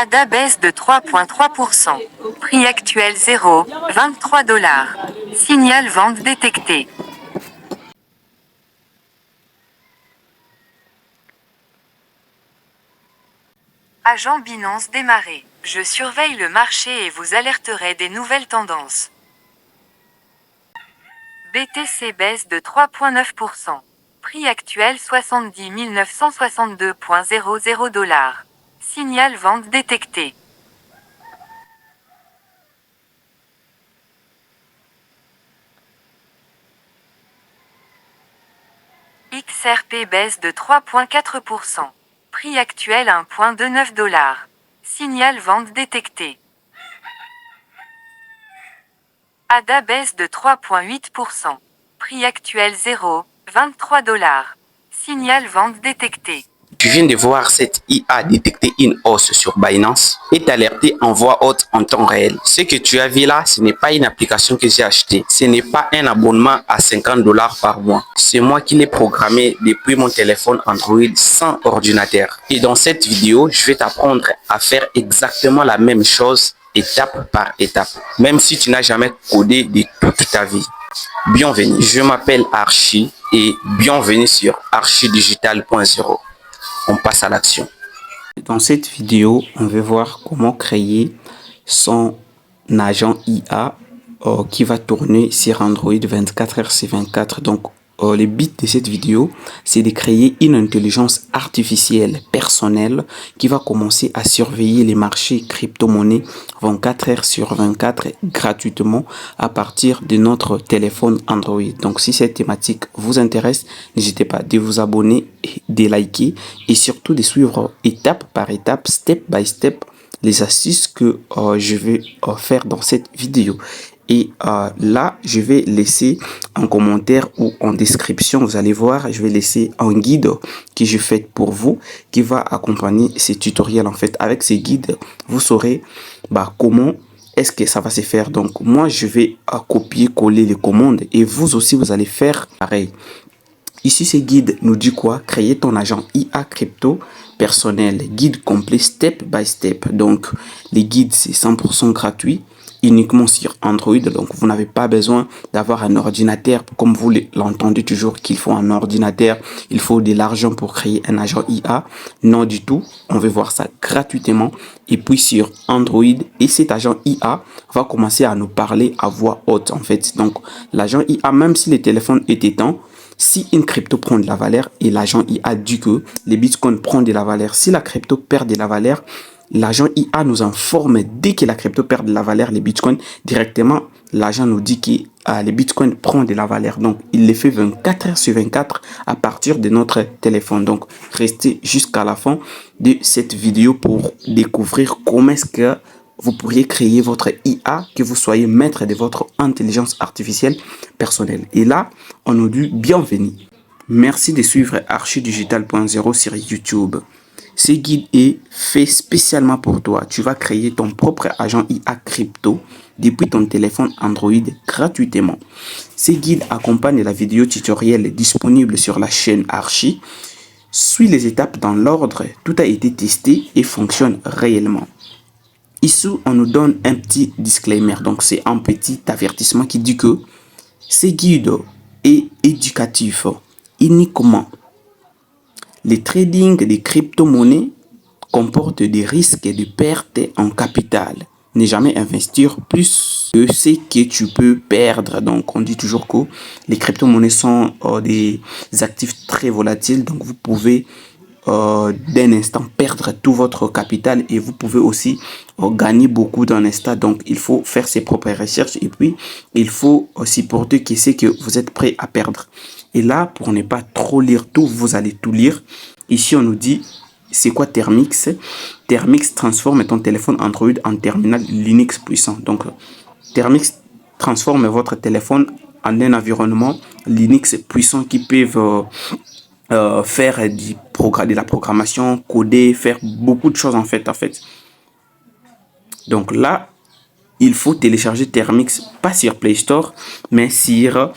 ADA baisse de 3,3%. Prix actuel 0, 23 $. Signal vente détecté. Agent Binance démarré. Je surveille le marché et vous alerterai des nouvelles tendances. BTC baisse de 3,9%. Prix actuel 70 962,00 $. Signal vente détecté. XRP baisse de 3,4%. Prix actuel 1,29 $. Signal vente détecté. ADA baisse de 3,8%. Prix actuel 0, 23 $. Signal vente détecté. Tu viens de voir cette IA détecter une hausse sur Binance et t'alerter en voix haute en temps réel. Ce que tu as vu là, ce n'est pas une application que j'ai achetée. Ce n'est pas un abonnement à 50 $ par mois. C'est moi qui l'ai programmé depuis mon téléphone Android sans ordinateur. Et dans cette vidéo, je vais t'apprendre à faire exactement la même chose étape par étape. Même si tu n'as jamais codé de toute ta vie. Bienvenue, je m'appelle Archie et bienvenue sur archidigital.0. On passe à l'action. Dans cette vidéo, on va voir comment créer son agent IA qui va tourner sur Android 24h/24. Donc, le but de cette vidéo, c'est de créer une intelligence artificielle personnelle qui va commencer à surveiller les marchés crypto-monnaies 24h/24 gratuitement à partir de notre téléphone Android. Donc, si cette thématique vous intéresse, n'hésitez pas de vous abonner, de liker et surtout de suivre étape par étape, step by step, les astuces que je vais faire dans cette vidéo. Et là, je vais laisser en commentaire ou en description, vous allez voir, je vais laisser un guide que j'ai fait pour vous qui va accompagner ces tutoriels. En fait, avec ces guides, vous saurez comment est-ce que ça va se faire. Donc, moi, je vais copier-coller les commandes et vous aussi, vous allez faire pareil. Ici, ce guide nous dit quoi? Créer ton agent IA crypto personnel. Guide complet step by step. Donc, les guides, c'est 100% gratuit, uniquement sur Android. Donc, vous n'avez pas besoin d'avoir un ordinateur, comme vous l'entendez toujours, qu'il faut un ordinateur, il faut de l'argent pour créer un agent IA. Non du tout. On va voir ça gratuitement. Et puis, sur Android, et cet agent IA va commencer à nous parler à voix haute, en fait. Donc, l'agent IA, même si le téléphone est éteint, si une crypto prend de la valeur et l'agent IA dit que les bitcoins prennent de la valeur, si la crypto perd de la valeur, l'agent IA nous informe dès que la crypto perd de la valeur, les bitcoins, directement, l'agent nous dit que les bitcoins prennent de la valeur. Donc, il les fait 24h/24 à partir de notre téléphone. Donc, restez jusqu'à la fin de cette vidéo pour découvrir comment est-ce que vous pourriez créer votre IA, que vous soyez maître de votre intelligence artificielle personnelle. Et là, on nous dit bienvenue. Merci de suivre archidigital.0 sur YouTube. Ce guide est fait spécialement pour toi. Tu vas créer ton propre agent IA crypto depuis ton téléphone Android gratuitement. Ce guide accompagne la vidéo tutoriel disponible sur la chaîne Archi. Suis les étapes dans l'ordre. Tout a été testé et fonctionne réellement. Ici, on nous donne un petit disclaimer. Donc, c'est un petit avertissement qui dit que ce guide est éducatif uniquement. Le trading des crypto-monnaies comporte des risques de perte en capital. Ne jamais investir plus que ce que tu peux perdre. Donc, on dit toujours que les crypto-monnaies sont des actifs très volatiles. Donc, vous pouvez d'un instant perdre tout votre capital et vous pouvez aussi gagner beaucoup d'un instant. Donc, il faut faire ses propres recherches et puis il faut aussi porter qui c'est que vous êtes prêt à perdre. Et là, pour ne pas trop lire tout, vous allez tout lire. Ici, on nous dit, c'est quoi Termix? Termix transforme ton téléphone Android en terminal Linux puissant. Donc, Termix transforme votre téléphone en un environnement Linux puissant qui peut faire de la programmation, coder, faire beaucoup de choses en fait. Donc là, il faut télécharger Termix, pas sur Play Store, mais sur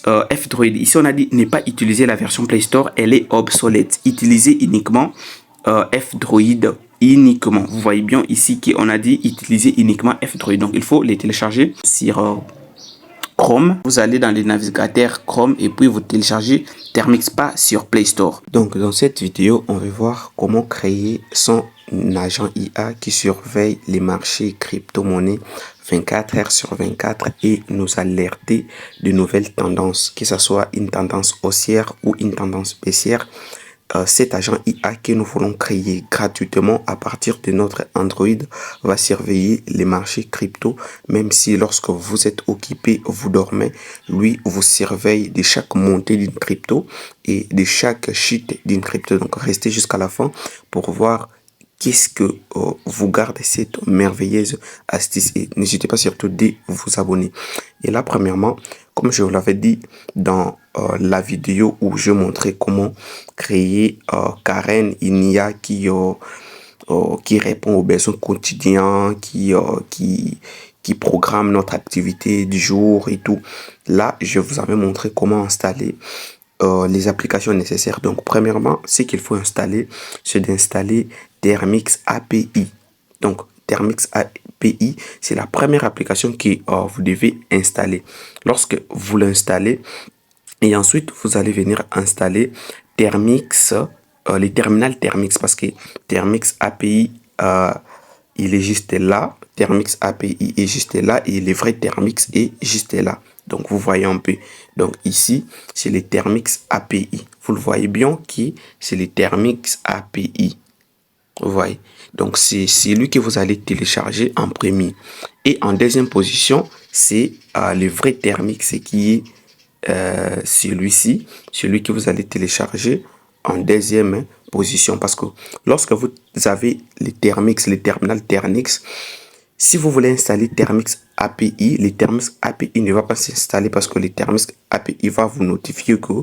F-Droid. Ici, on a dit ne pas utiliser la version Play Store, elle est obsolète. Utilisez uniquement F-Droid uniquement. Vous voyez bien ici qu'on a dit utiliser uniquement F-Droid. Donc, il faut les télécharger sur Chrome. Vous allez dans les navigateurs Chrome et puis vous téléchargez Termix, pas sur Play Store. Donc, dans cette vidéo, on va voir comment créer son agent IA qui surveille les marchés crypto-monnaies 24 heures sur 24 et nous alerter de nouvelles tendances, que ce soit une tendance haussière ou une tendance baissière. Cet agent IA que nous voulons créer gratuitement à partir de notre Android va surveiller les marchés crypto, même si lorsque vous êtes occupé, vous dormez, lui vous surveille de chaque montée d'une crypto et de chaque chute d'une crypto. Donc restez jusqu'à la fin pour voir qu'est-ce que vous gardez cette merveilleuse astuce et n'hésitez pas surtout de vous abonner. Et là, premièrement, comme je vous l'avais dit dans la vidéo où je montrais comment créer Karen, une IA qui répond aux besoins quotidiens, qui programme notre activité du jour et tout. Là, je vous avais montré comment installer les applications nécessaires. Donc, premièrement, ce qu'il faut installer, c'est d'installer Termix API. Donc, Termix API, c'est la première application que vous devez installer. Lorsque vous l'installez, et ensuite, vous allez venir installer Termix, les terminals Termix, parce que Termix API, il est juste là. Termix API est juste là et le vrai Termix est juste là. Donc, vous voyez un peu. Donc, ici, c'est les Termix API. Vous le voyez bien qui c'est les Termix API. Vous voyez. Donc, c'est celui que vous allez télécharger en premier. Et en deuxième position, c'est le vrai Termix qui est celui-ci. Celui que vous allez télécharger en deuxième position. Parce que lorsque vous avez les Termix, les terminals Termix, si vous voulez installer Termix API, les Termix API ne va pas s'installer parce que les Termix API va vous notifier que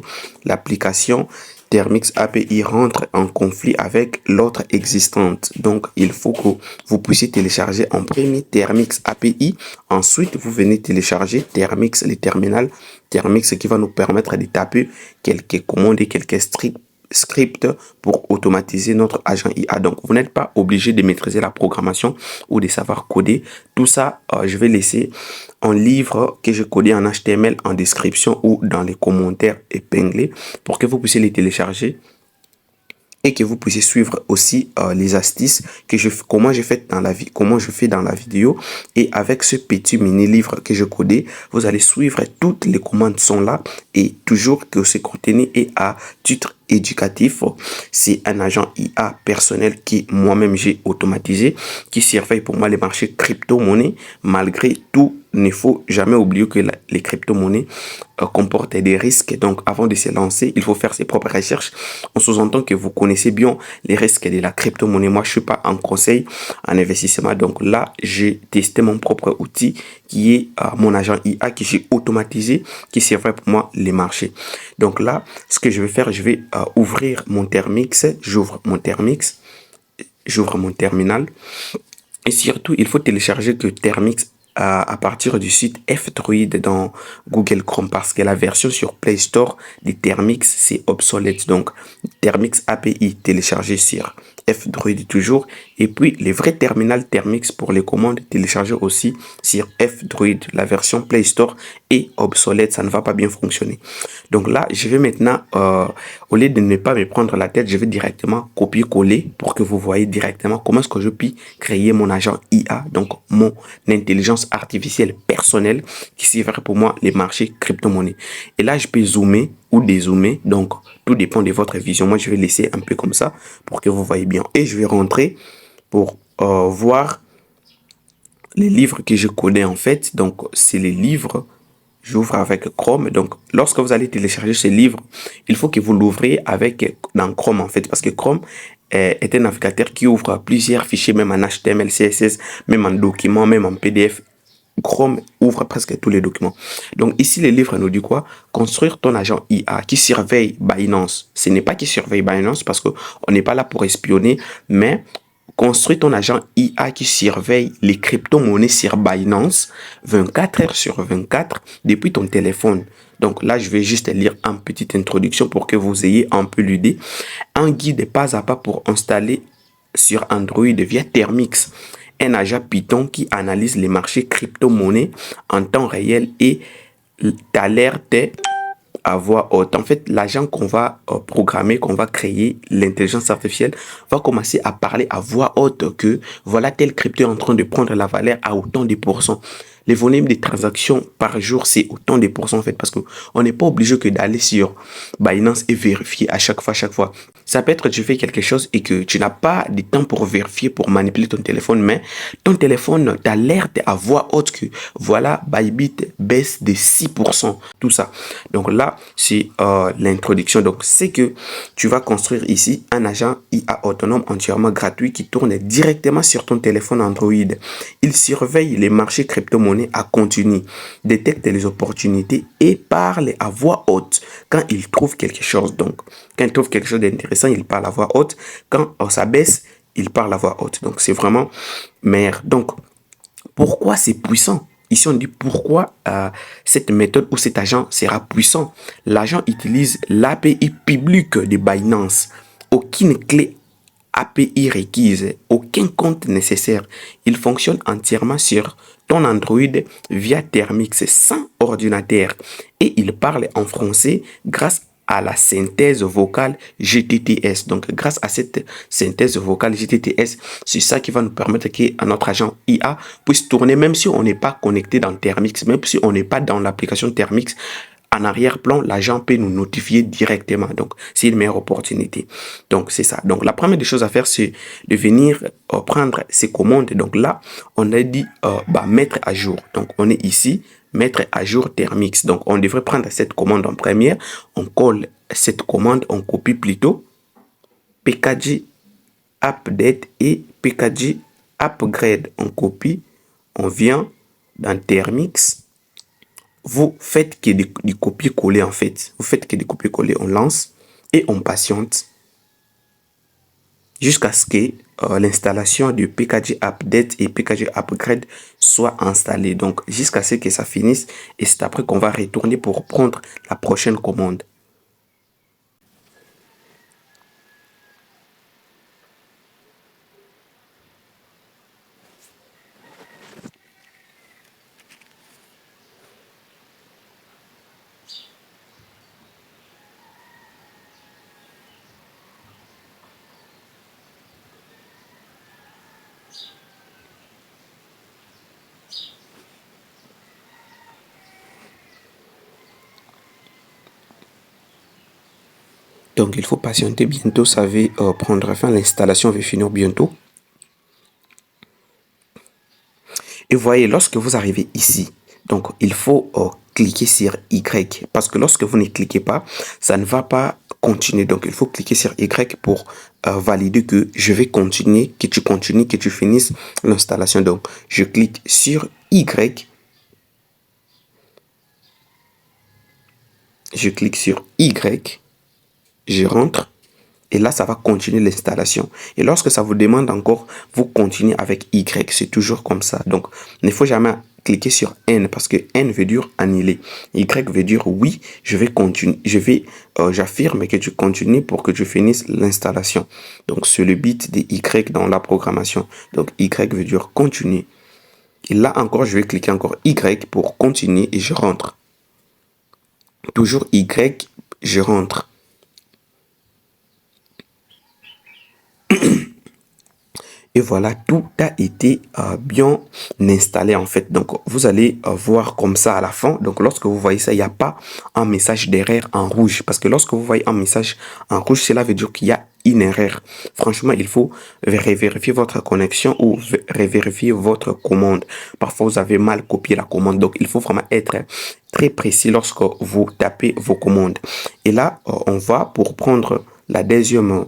l'application Termix API rentre en conflit avec l'autre existante. Donc, il faut que vous puissiez télécharger en premier Termix API. Ensuite, vous venez télécharger Termix, les terminals Termix qui va nous permettre de taper quelques commandes et quelques script pour automatiser notre agent IA. Donc, vous n'êtes pas obligé de maîtriser la programmation ou de savoir coder. Tout ça, je vais laisser un livre que j'ai codé en HTML en description ou dans les commentaires épinglés pour que vous puissiez les télécharger et que vous puissiez suivre aussi les astuces que comment je fais dans la vidéo. Et avec ce petit mini livre que je codé, vous allez suivre, toutes les commandes sont là et toujours que ce contenu est à titre éducatif. C'est un agent IA personnel qui moi-même j'ai automatisé, qui surveille pour moi les marchés crypto-monnaies. Malgré tout, il ne faut jamais oublier que les crypto-monnaies comportent des risques. Donc, avant de se lancer, il faut faire ses propres recherches. On sous-entend que vous connaissez bien les risques de la crypto-monnaie. Moi, je suis pas en conseil en investissement. Donc là, j'ai testé mon propre outil qui est mon agent IA que j'ai automatisé, qui surveille pour moi les marchés. Donc là, ce que je vais faire, je vais ouvrir mon Termix. J'ouvre mon Termix. J'ouvre mon terminal. Et surtout, il faut télécharger que Termix à partir du site F-Droid dans Google Chrome parce que la version sur Play Store des Termix, c'est obsolète. Donc, Termix API téléchargé sur F-Droid toujours. Et puis, les vrais terminals Termix pour les commandes téléchargées aussi sur F-Droid. La version Play Store est obsolète, ça ne va pas bien fonctionner. Donc là, je vais maintenant, au lieu de ne pas me prendre la tête, je vais directement copier-coller pour que vous voyez directement comment est-ce que je puis créer mon agent IA, donc mon intelligence artificielle personnelle qui suivra pour moi les marchés crypto-monnaies. Et là, je peux zoomer ou dézoomer, donc tout dépend de votre vision. Moi, je vais laisser un peu comme ça pour que vous voyez bien. Et je vais rentrer pour voir les livres que je connais en fait. Donc, c'est les livres. J'ouvre avec Chrome. Donc, lorsque vous allez télécharger ce livre, il faut que vous l'ouvriez dans Chrome en fait, parce que Chrome est un navigateur qui ouvre plusieurs fichiers, même en HTML, CSS, même en document, même en PDF. Chrome ouvre presque tous les documents. Donc ici, le livre nous dit quoi? Construire ton agent IA qui surveille Binance. Ce n'est pas qui surveille Binance parce qu'on n'est pas là pour espionner, mais construis ton agent IA qui surveille les crypto-monnaies sur Binance 24 heures sur 24 depuis ton téléphone. Donc là, je vais juste lire une petite introduction pour que vous ayez un peu l'idée. Un guide pas à pas pour installer sur Android via Termix, un agent Python qui analyse les marchés crypto-monnaies en temps réel et t'alerte à voix haute. En fait, l'agent qu'on va programmer, qu'on va créer, l'intelligence artificielle, va commencer à parler à voix haute que voilà, tel crypto est en train de prendre la valeur à autant de pourcents. Les volumes des transactions par jour, c'est autant de pourcents en fait, parce qu'on n'est pas obligé que d'aller sur Binance et vérifier à chaque fois. Ça peut être que tu fais quelque chose et que tu n'as pas de temps pour vérifier, pour manipuler ton téléphone, mais ton téléphone t'alerte à voix haute que voilà, Bybit baisse de 6%, tout ça. Donc là, c'est l'introduction. Donc, c'est que tu vas construire ici un agent IA autonome entièrement gratuit qui tourne directement sur ton téléphone Android. Il surveille les marchés crypto-monnaies à continu, détecte les opportunités et parle à voix haute quand il trouve quelque chose. Donc, quand il trouve quelque chose d'intéressant, il parle à voix haute. Quand ça baisse, il parle à voix haute. Donc, c'est vraiment meilleur. Donc, pourquoi c'est puissant? Ici, on dit pourquoi cette méthode ou cet agent sera puissant. L'agent utilise l'API publique de Binance. Aucune clé API requise, aucun compte nécessaire. Il fonctionne entièrement sur ton Android via Termix sans ordinateur. Et il parle en français grâce à la synthèse vocale GTTS. Donc, grâce à cette synthèse vocale GTTS, c'est ça qui va nous permettre que notre agent IA puisse tourner, même si on n'est pas connecté dans Termix, même si on n'est pas dans l'application Termix. En arrière-plan, l'agent peut nous notifier directement. Donc, c'est une meilleure opportunité. Donc, c'est ça. Donc, la première des choses à faire, c'est de venir prendre ces commandes. Donc, là, on a dit mettre à jour. Donc, on est ici, mettre à jour Termix. Donc, on devrait prendre cette commande en première. On colle cette commande, on copie plutôt PKG Update et PKG Upgrade. On copie, on vient dans Termix. Vous faites que du copier-coller en fait. Vous faites que du copier-coller. On lance et on patiente jusqu'à ce que l'installation du PKG Update et PKG Upgrade soit installée. Donc, jusqu'à ce que ça finisse. Et c'est après qu'on va retourner pour prendre la prochaine commande. Donc, il faut patienter bientôt. Ça va prendre fin. L'installation va finir bientôt. Et voyez, lorsque vous arrivez ici, donc il faut cliquer sur Y. Parce que lorsque vous ne cliquez pas, ça ne va pas continuer. Donc, il faut cliquer sur Y pour valider que je vais continuer, que tu continues, que tu finisses l'installation. Donc, je clique sur Y. Je clique sur Y. Je rentre et là, ça va continuer l'installation. Et lorsque ça vous demande encore, vous continuez avec Y. C'est toujours comme ça. Donc, il ne faut jamais cliquer sur N parce que N veut dire annuler. Y veut dire oui, je vais continuer. J'affirme que tu continues pour que tu finisses l'installation. Donc, c'est le bit de Y dans la programmation. Donc, Y veut dire continuer. Et là encore, je vais cliquer encore Y pour continuer et je rentre. Toujours Y, je rentre. Et voilà, tout a été bien installé en fait. Donc, vous allez voir comme ça à la fin. Donc, lorsque vous voyez ça, il n'y a pas un message d'erreur en rouge. Parce que lorsque vous voyez un message en rouge, cela veut dire qu'il y a une erreur. Franchement, il faut vérifier votre connexion ou vérifier votre commande. Parfois, vous avez mal copié la commande. Donc, il faut vraiment être très précis lorsque vous tapez vos commandes. Et là, on va pour prendre la deuxième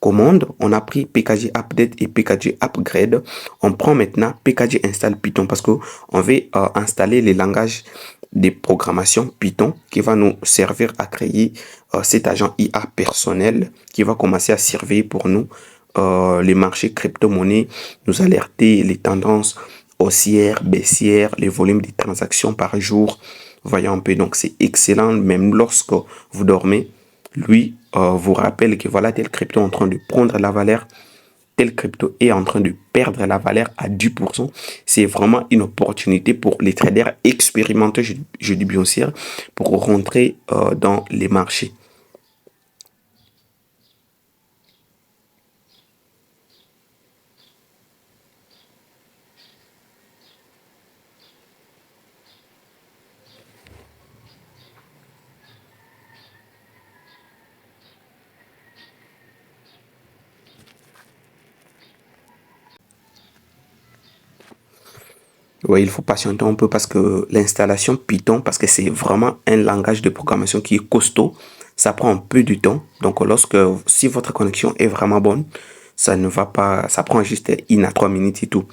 commande, on a pris PKG Update et PKG Upgrade. On prend maintenant PKG Install Python parce qu'on veut installer les langages de programmation Python qui va nous servir à créer cet agent IA personnel qui va commencer à servir pour nous les marchés crypto-monnaies, nous alerter les tendances haussières, baissières, les volumes de transactions par jour. Voyons un peu, donc c'est excellent même lorsque vous dormez. Lui vous rappelle que voilà tel crypto est en train de prendre la valeur telle crypto est en train de perdre la valeur à 10%. C'est vraiment une opportunité pour les traders expérimentés, je dis bien sûr, pour rentrer dans les marchés. Oui, il faut patienter un peu parce que l'installation Python, parce que c'est vraiment un langage de programmation qui est costaud, ça prend un peu de temps. Donc, si votre connexion est vraiment bonne, ça ne va pas, ça prend juste 1 à 3 minutes et tout.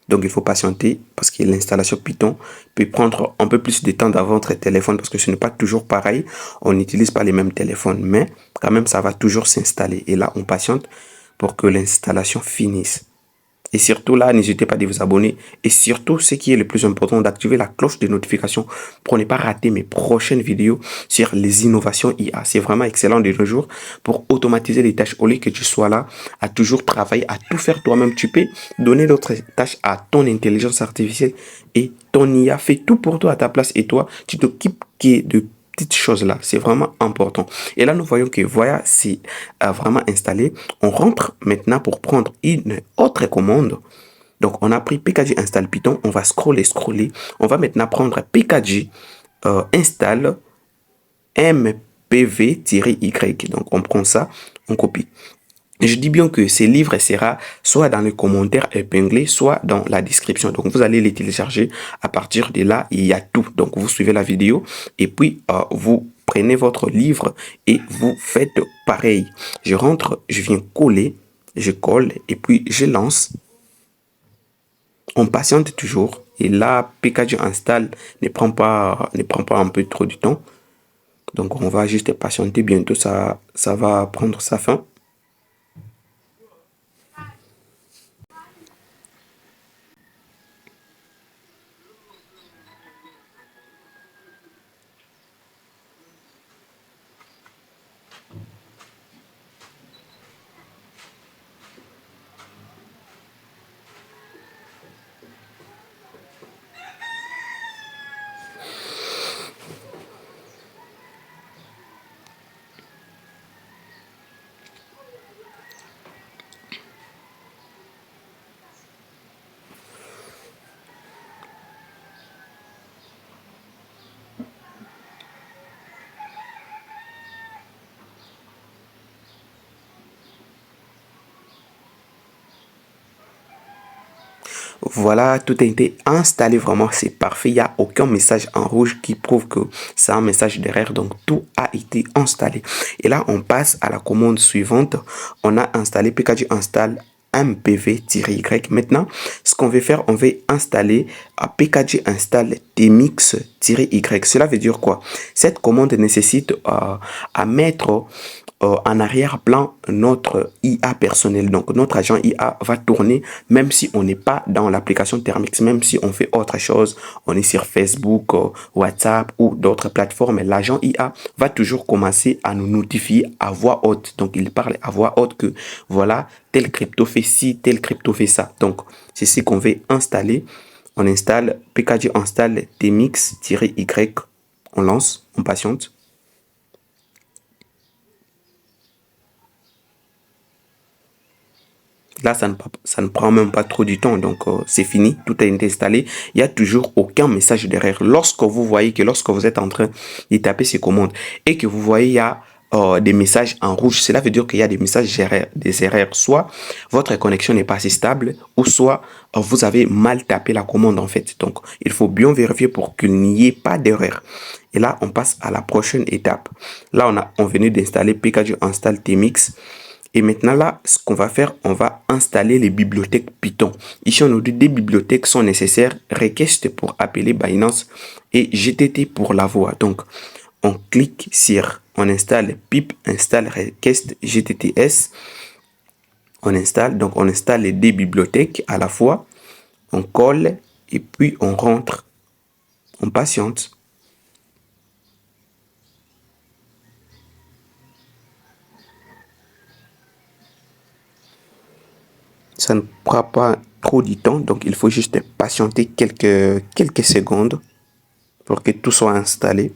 Donc, il faut patienter parce que l'installation Python peut prendre un peu plus de temps dans votre téléphone parce que ce n'est pas toujours pareil. On n'utilise pas les mêmes téléphones, mais quand même, ça va toujours s'installer. Et là, on patiente pour que l'installation finisse. Et surtout là, n'hésitez pas de vous abonner. Et surtout, ce qui est le plus important, d'activer la cloche de notification pour ne pas rater mes prochaines vidéos sur les innovations IA. C'est vraiment excellent de nos jours pour automatiser les tâches. Au lieu que tu sois là à toujours travailler, à tout faire toi-même, tu peux donner d'autres tâches à ton intelligence artificielle et ton IA fait tout pour toi à ta place. Et toi, tu t'occupes de petites choses-là. C'est vraiment important. Et là, nous voyons que voilà, c'est vraiment installé. On rentre maintenant pour prendre une autre commande. Donc, on a pris pkg install Python. On va scroller. On va maintenant prendre pkg install mpv-y. Donc, on prend ça, on copie. Je dis bien que ces livres sera soit dans les commentaires épinglés, soit dans la description. Donc, vous allez les télécharger. À partir de là, il y a tout. Donc, vous suivez la vidéo et puis vous prenez votre livre et vous faites pareil. Je rentre, je viens coller, je colle et puis je lance. On patiente toujours. Et là, pkg install ne prend pas un peu trop de temps. Donc, on va juste patienter. Bientôt, ça va prendre sa fin. Voilà, tout a été installé, vraiment, c'est parfait. Il n'y a aucun message en rouge qui prouve que c'est un message d'erreur. Donc, tout a été installé. Et là, on passe à la commande suivante. On a installé pkg install mpv-y. Maintenant, ce qu'on veut faire, on veut installer pkg install tmix-y. Cela veut dire quoi? Cette commande nécessite à mettre en arrière-plan notre IA personnel. Donc, notre agent IA va tourner même si on n'est pas dans l'application Thermix, même si on fait autre chose, on est sur Facebook, WhatsApp ou d'autres plateformes. L'agent IA va toujours commencer à nous notifier à voix haute. Donc, il parle à voix haute que voilà, tel crypto fait ci, tel crypto fait ça. Donc, c'est ce qu'on veut installer. On installe pkg install tmix-y. On lance, on patiente. Là, ça ne prend même pas trop du temps. Donc, c'est fini. Tout a été installé. Il n'y a toujours aucun message derrière. Lorsque vous voyez que lorsque vous êtes en train de taper ces commandes et que vous voyez il y a des messages en rouge, cela veut dire qu'il y a des messages des erreurs. Soit votre connexion n'est pas assez stable ou soit vous avez mal tapé la commande en fait. Donc, il faut bien vérifier pour qu'il n'y ait pas d'erreur. Et là, on passe à la prochaine étape. Là, on venu d'installer pkg install tmix. Et maintenant là, ce qu'on va faire, on va installer les bibliothèques Python. Ici, on nous dit des bibliothèques sont nécessaires. Request pour appeler Binance et GTT pour la voix. Donc, on clique sur, on installe pip install request GTTS. On installe, donc on installe les deux bibliothèques à la fois. On colle et puis on rentre. On patiente. Ça ne prend pas trop de temps, donc il faut juste patienter quelques secondes pour que tout soit installé.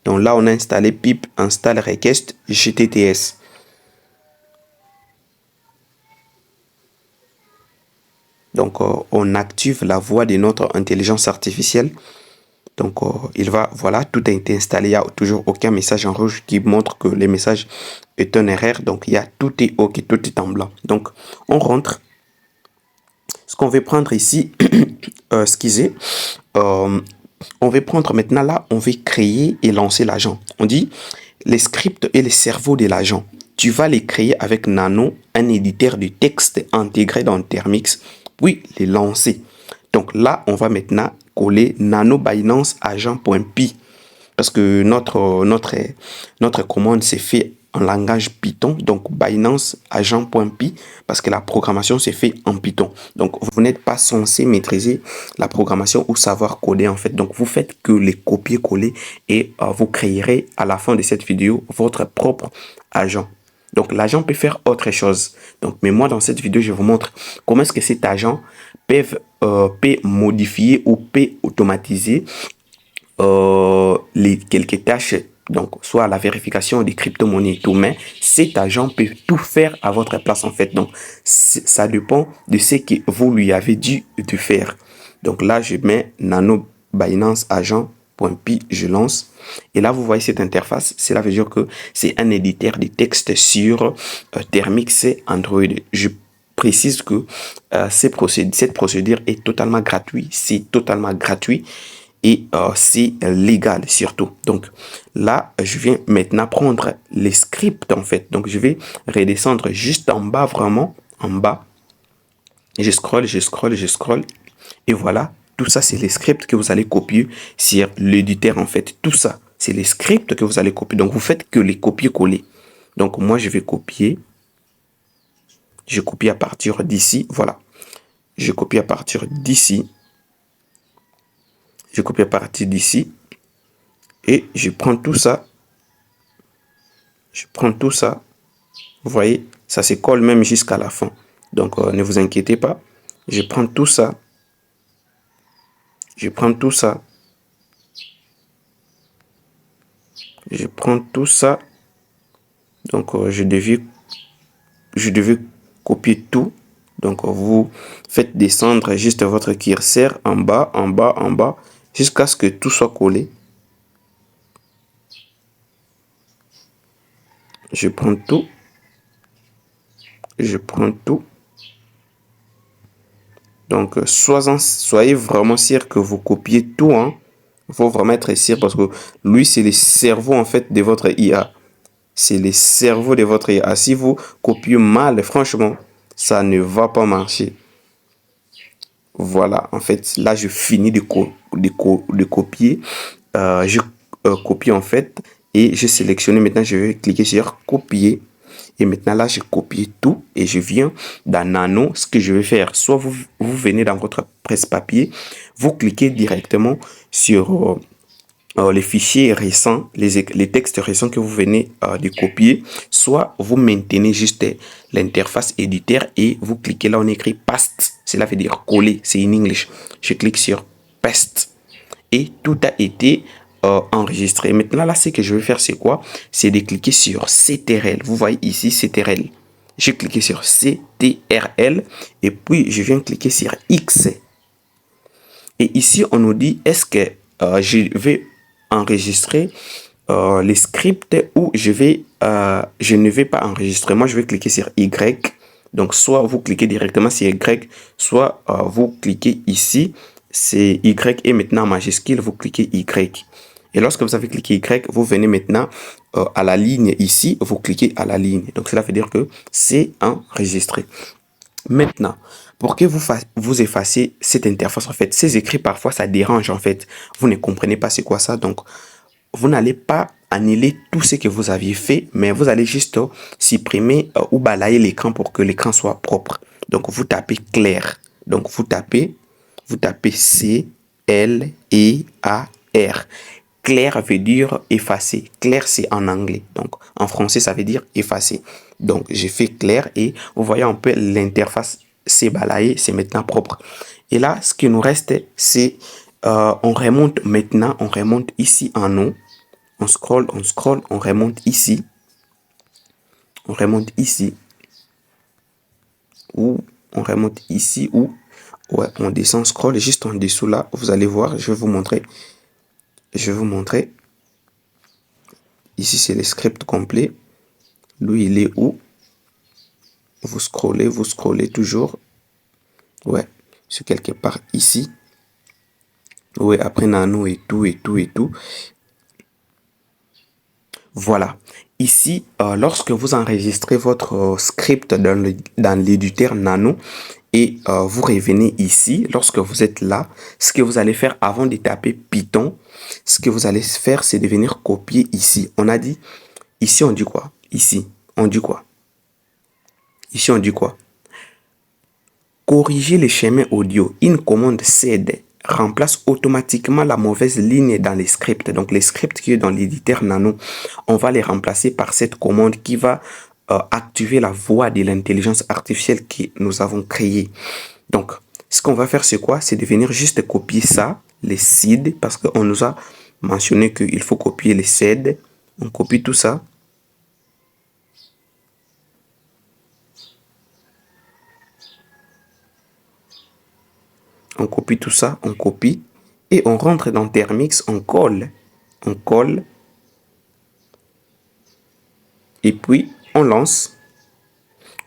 Donc là, on a installé pip install request GTTS. Donc, on active la voix de notre intelligence artificielle. Donc, il va, voilà, tout a été installé. Il n'y a toujours aucun message en rouge qui montre que le message est une erreur. Donc, tout est OK, tout est en blanc. Donc, on rentre. Ce qu'on veut prendre ici, excusez, on va prendre maintenant là, on va créer et lancer l'agent. On dit les scripts et les cerveaux de l'agent. Tu vas les créer avec Nano, un éditeur de texte intégré dans Thermix, puis les lancer. Donc là, on va maintenant coller Nano Binance agent.py parce que notre commande s'est fait en langage Python, donc Binance agent.py parce que la programmation s'est fait en Python. Donc vous n'êtes pas censé maîtriser la programmation ou savoir coder en fait. Donc vous faites que les copier-coller et vous créerez à la fin de cette vidéo votre propre agent. Donc l'agent peut faire autre chose. Donc mais moi dans cette vidéo je vous montre comment est-ce que cet agent peut modifier ou peut automatiser quelques tâches, donc soit la vérification des crypto-monnaies et tout, mais cet agent peut tout faire à votre place en fait. Donc ça dépend de ce que vous lui avez dit de faire. Donc là je mets Nano Binance agent.py, je lance et là vous voyez cette interface. Cela veut dire que c'est un éditeur de texte sur Thermix Android. Je précise que cette procédure est totalement gratuite, c'est totalement gratuit. Et c'est légal surtout. Donc là, je viens maintenant prendre les scripts en fait. Donc je vais redescendre juste en bas, vraiment en bas. Je scroll. Et voilà, tout ça c'est les scripts que vous allez copier sur l'éditeur en fait. Tout ça, c'est les scripts que vous allez copier. Donc vous faites que les copier-coller. Donc moi je vais copier. Je copie à partir d'ici. Voilà. Je copie à partir d'ici. Je copie à partir d'ici et je prends tout ça. Je prends tout ça. Vous voyez, ça se colle même jusqu'à la fin. Donc, ne vous inquiétez pas. Je prends tout ça. Je prends tout ça. Je prends tout ça. Donc, je devais copier tout. Donc, vous faites descendre juste votre curseur en bas, en bas, en bas, jusqu'à ce que tout soit collé. Je prends tout. Je prends tout. Donc, soyez vraiment sûr que vous copiez tout. Hein. Il faut vraiment être sûr parce que lui, c'est le cerveau en fait de votre IA. C'est le cerveau de votre IA. Si vous copiez mal, franchement, ça ne va pas marcher. Voilà, en fait, là, je finis de copier. Je copie en fait et je sélectionne. Maintenant, je vais cliquer sur copier. Et maintenant, là, j'ai copié tout et je viens dans Nano. Ce que je vais faire, soit vous venez dans votre presse-papier, vous cliquez directement sur les fichiers récents, les textes récents que vous venez de copier, soit vous maintenez juste l'interface éditeur et vous cliquez là, on écrit paste. Cela veut dire coller, c'est en English. Je clique sur paste et tout a été enregistré. Maintenant, là, ce que je vais faire, c'est quoi? C'est de cliquer sur CTRL. Vous voyez ici, CTRL. J'ai cliqué sur CTRL et puis je viens cliquer sur X. Et ici, on nous dit, est-ce que je vais enregistrer les scripts ou je ne vais pas enregistrer. Moi, je vais cliquer sur Y. Donc, soit vous cliquez directement sur Y, soit vous cliquez ici, c'est Y et maintenant en majuscule, vous cliquez Y. Et lorsque vous avez cliqué Y, vous venez maintenant à la ligne ici, vous cliquez à la ligne. Donc, cela veut dire que c'est enregistré. Maintenant, pour que vous effaciez cette interface, en fait, ces écrits, parfois, ça dérange, en fait. Vous ne comprenez pas c'est quoi ça. Donc, vous n'allez pas annuler tout ce que vous aviez fait, mais vous allez juste supprimer ou balayer l'écran pour que l'écran soit propre. Donc, vous tapez clair. Donc, vous tapez C-L-E-A-R. clair veut dire effacer. Clair, c'est en anglais. Donc, en français, ça veut dire effacer. Donc, j'ai fait clair et vous voyez un peu l'interface s'est balayée, c'est maintenant propre. Et là, ce qui nous reste, c'est on remonte maintenant, on remonte ici en haut. On scroll, on remonte ici. On remonte ici. Ou on remonte ici ou ouais, on descend, scroll juste en dessous là. Vous allez voir, je vais vous montrer. Je vais vous montrer. Ici, c'est le script complet. Lui, il est où? Vous scrollez toujours. Ouais, c'est quelque part ici. Ouais, après nano et tout, et tout, et tout. Voilà. Ici, lorsque vous enregistrez votre script dans l'éditeur Nano et vous revenez ici, lorsque vous êtes là, ce que vous allez faire avant de taper Python, ce que vous allez faire, c'est de venir copier ici. On a dit, ici on dit quoi? Ici, on dit quoi? Ici on dit quoi? Corriger les schémas audio. Une commande cd remplace automatiquement la mauvaise ligne dans les scripts. Donc, les scripts qui est dans l'éditeur Nano, on va les remplacer par cette commande qui va activer la voix de l'intelligence artificielle que nous avons créée. Donc, ce qu'on va faire, c'est quoi? C'est de venir juste copier ça, les seeds, parce qu'on nous a mentionné qu'il faut copier les seeds. On copie tout ça. On copie tout ça, on copie. Et on rentre dans Thermix, on colle. On colle. Et puis, on lance.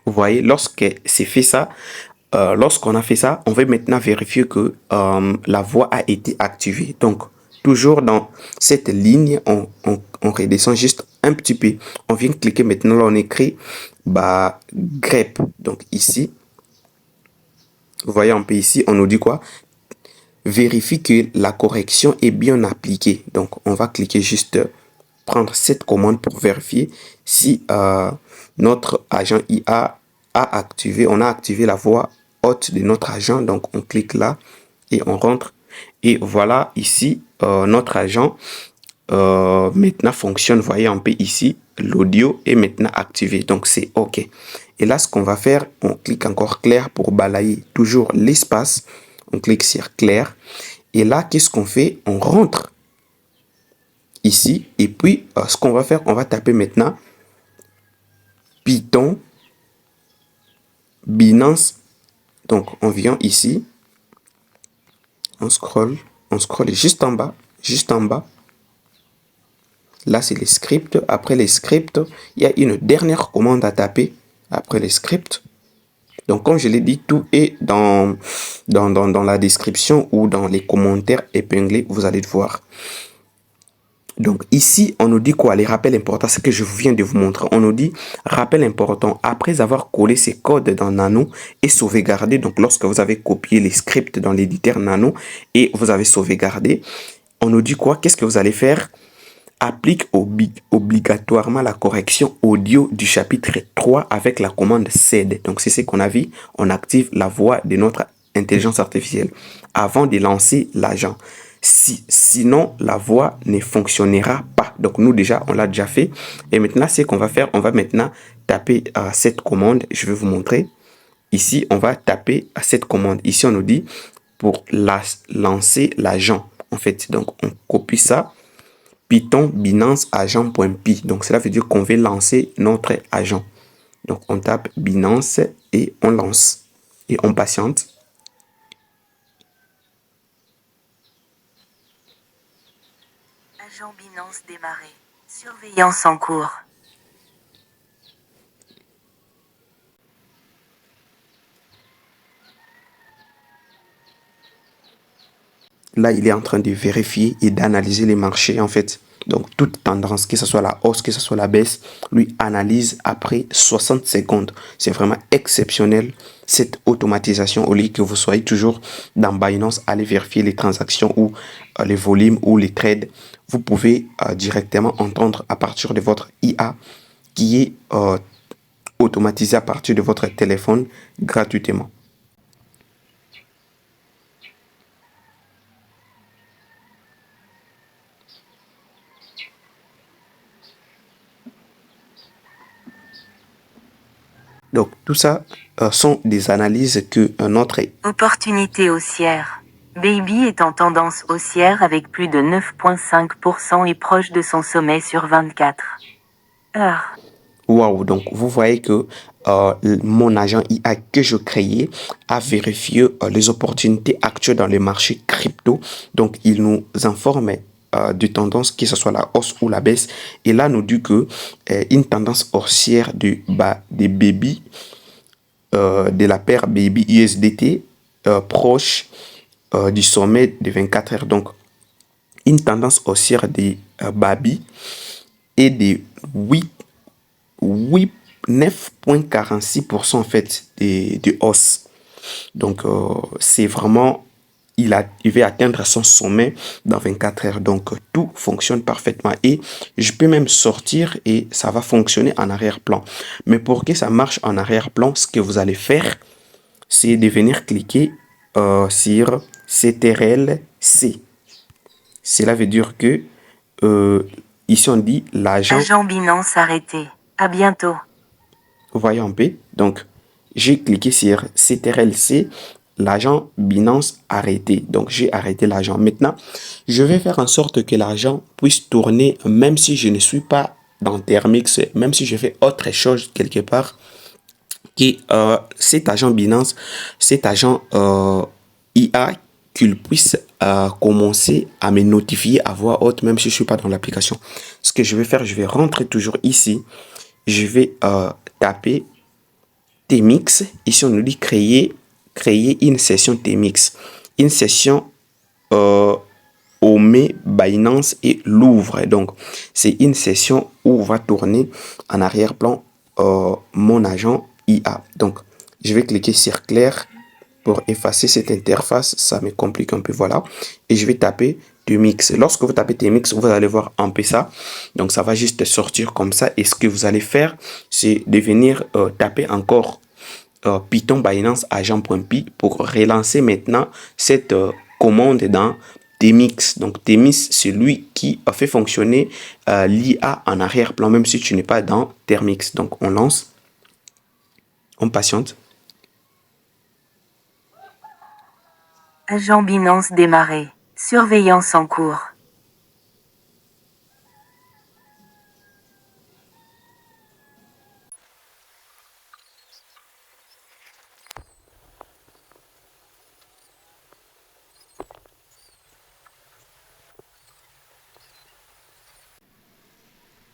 Vous voyez, lorsque c'est fait ça, lorsqu'on a fait ça, on va maintenant vérifier que la voix a été activée. Donc, toujours dans cette ligne, on redescend juste un petit peu. On vient cliquer maintenant, là, on écrit grep. Donc, ici, vous voyez un peu ici, on nous dit quoi? Vérifie que la correction est bien appliquée. Donc, on va cliquer juste, prendre cette commande pour vérifier si notre agent IA a activé, on a activé la voix haute de notre agent. Donc, on clique là et on rentre. Et voilà, ici, notre agent maintenant fonctionne. Vous voyez un peu ici, l'audio est maintenant activé. Donc, c'est OK. Et là, ce qu'on va faire, on clique encore clair pour balayer toujours l'espace. On clique sur clair. Et là, qu'est-ce qu'on fait? On rentre ici. Et puis, ce qu'on va faire, on va taper maintenant Python Binance. Donc, on vient ici. On scroll juste en bas. Juste en bas. Là, c'est les scripts. Après les scripts, il y a une dernière commande à taper. Après les scripts. Donc, comme je l'ai dit, tout est dans la description ou dans les commentaires épinglés. Vous allez le voir. Donc, ici, on nous dit quoi? Les rappels importants, ce que je viens de vous montrer. On nous dit, rappel important, après avoir collé ces codes dans Nano et sauvegardé, donc lorsque vous avez copié les scripts dans l'éditeur Nano et vous avez sauvegardé, on nous dit quoi? Qu'est-ce que vous allez faire? Applique obligatoirement la correction audio du chapitre 3 avec la commande SED. Donc, c'est ce qu'on a vu. On active la voix de notre intelligence artificielle avant de lancer l'agent. Sinon, la voix ne fonctionnera pas. Donc, nous, déjà, on l'a déjà fait. Et maintenant, ce qu'on va faire, on va maintenant taper cette commande. Je vais vous montrer. Ici, on va taper cette commande. Ici, on nous dit pour lancer l'agent. En fait, donc, on copie ça. Python Binance agent.py. Donc, cela veut dire qu'on veut lancer notre agent. Donc, on tape Binance et on lance. Et on patiente. Agent Binance démarré. Surveillance en cours. Là, il est en train de vérifier et d'analyser les marchés, en fait. Donc, toute tendance, que ce soit la hausse, que ce soit la baisse, lui analyse après 60 secondes. C'est vraiment exceptionnel, cette automatisation. Au lieu que vous soyez toujours dans Binance, allez vérifier les transactions ou les volumes ou les trades. Vous pouvez directement entendre à partir de votre IA qui est automatisé à partir de votre téléphone gratuitement. Donc, tout ça sont des analyses que notre... Opportunité haussière. Baby est en tendance haussière avec plus de 9,5% et proche de son sommet sur 24 heures. Waouh, donc vous voyez que mon agent IA que je créais a vérifié les opportunités actuelles dans le marché crypto. Donc, il nous informe de tendance, que ce soit la hausse ou la baisse. Et là, nous dit que une tendance haussière des Baby, de la paire Baby USDT proche du sommet de 24 heures. Donc, une tendance haussière des Baby et des 9,46% en fait de hausse. Donc, c'est vraiment, il va atteindre son sommet dans 24 heures. Donc, tout fonctionne parfaitement. Et je peux même sortir et ça va fonctionner en arrière-plan. Mais pour que ça marche en arrière-plan, ce que vous allez faire, c'est de venir cliquer sur CTRL-C. Cela veut dire que ici on dit l'agent... Agent Binance arrêté. À bientôt. Vous voyez un peu. Donc, j'ai cliqué sur CTRL-C, l'agent Binance arrêté. Donc, j'ai arrêté l'agent. Maintenant, je vais faire en sorte que l'agent puisse tourner même si je ne suis pas dans Termix, même si je fais autre chose quelque part, que cet agent Binance, cet agent IA, qu'il puisse commencer à me notifier à voix haute, même si je ne suis pas dans l'application. Ce que je vais faire, je vais rentrer toujours ici. Je vais taper TMX. Ici, on nous dit créer une session TMX. Une session Omé, Binance et Louvre. Donc, c'est une session où on va tourner en arrière-plan mon agent IA. Donc, je vais cliquer sur clair pour effacer cette interface. Ça me complique un peu, voilà. Et je vais taper TMX. Lorsque vous tapez TMX, vous allez voir un peu ça. Donc, ça va juste sortir comme ça. Et ce que vous allez faire, c'est de venir taper encore Python Binance agent.py pour relancer maintenant cette commande dans TMX. Donc, TMX, c'est lui qui a fait fonctionner l'IA en arrière-plan, même si tu n'es pas dans TMX. Donc, on lance. On patiente. Agent Binance démarré. Surveillance en cours.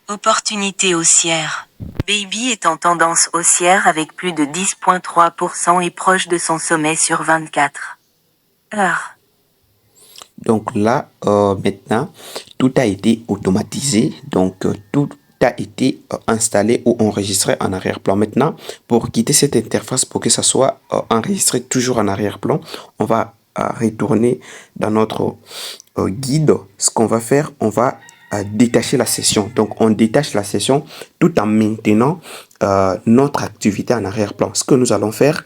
Opportunité haussière. Baby est en tendance haussière avec plus de 10,3% et proche de son sommet sur 24 heures. Donc là, maintenant, tout a été automatisé. Donc, tout a été installé ou enregistré en arrière-plan. Maintenant, pour quitter cette interface, pour que ça soit enregistré toujours en arrière-plan, on va retourner dans notre guide. Ce qu'on va faire, on va détacher la session. Donc, on détache la session tout en maintenant notre activité en arrière-plan. Ce que nous allons faire,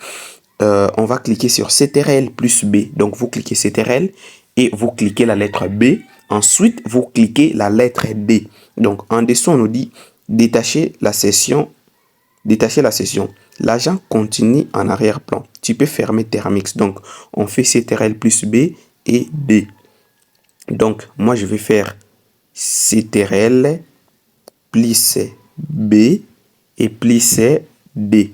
on va cliquer sur CTRL plus B. Donc, vous cliquez CTRL et vous cliquez la lettre B. Ensuite, vous cliquez la lettre D. Donc, en dessous, on nous dit détacher la session. Détacher la session. L'agent continue en arrière-plan. Tu peux fermer Termix. Donc, on fait CTRL plus B et D. Donc, moi, je vais faire CTRL plus B et plus D.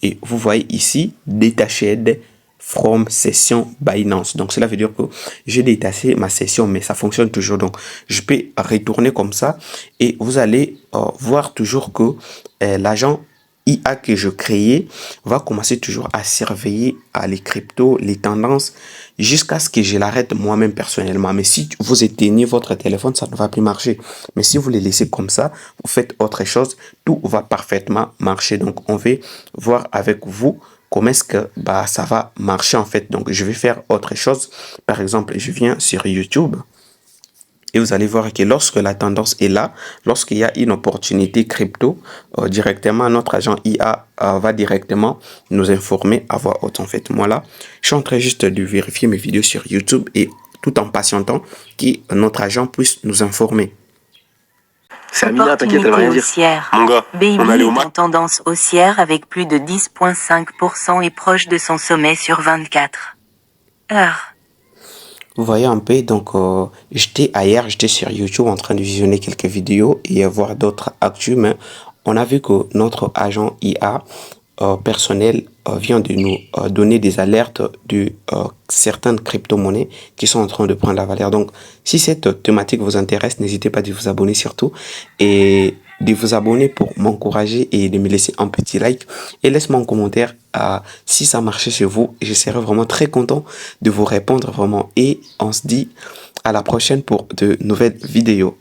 Et vous voyez ici, détacher from session Binance. Donc, cela veut dire que j'ai détaché ma session, mais ça fonctionne toujours. Donc, je peux retourner comme ça et vous allez voir toujours que l'agent IA que je créais va commencer toujours à surveiller les cryptos, les tendances, jusqu'à ce que je l'arrête moi-même personnellement. Mais si vous éteignez votre téléphone, ça ne va plus marcher. Mais si vous les laissez comme ça, vous faites autre chose, tout va parfaitement marcher. Donc, on va voir avec vous comment est-ce que ça va marcher en fait. Donc, je vais faire autre chose. Par exemple, je viens sur YouTube. Et vous allez voir que lorsque la tendance est là, lorsqu'il y a une opportunité crypto, directement, notre agent IA va directement nous informer à voix haute. En fait, moi là, je suis en train juste de vérifier mes vidéos sur YouTube et tout en patientant que notre agent puisse nous informer. C'est Amina, t'inquiète, elle va rien dire. Haussière. Mon gars, on Baby allait au est Mac. en tendance haussière avec plus de 10,5% et proche de son sommet sur 24 heures. Vous voyez un peu, donc j'étais sur YouTube en train de visionner quelques vidéos et voir d'autres actus, mais on a vu que notre agent IA personnel vient de nous donner des alertes de certaines crypto-monnaies qui sont en train de prendre la valeur. Donc, si cette thématique vous intéresse, n'hésitez pas de vous abonner surtout et de vous abonner pour m'encourager et de me laisser un petit like et laisse-moi en commentaire si ça marchait chez vous. Je serai vraiment très content de vous répondre vraiment et on se dit à la prochaine pour de nouvelles vidéos.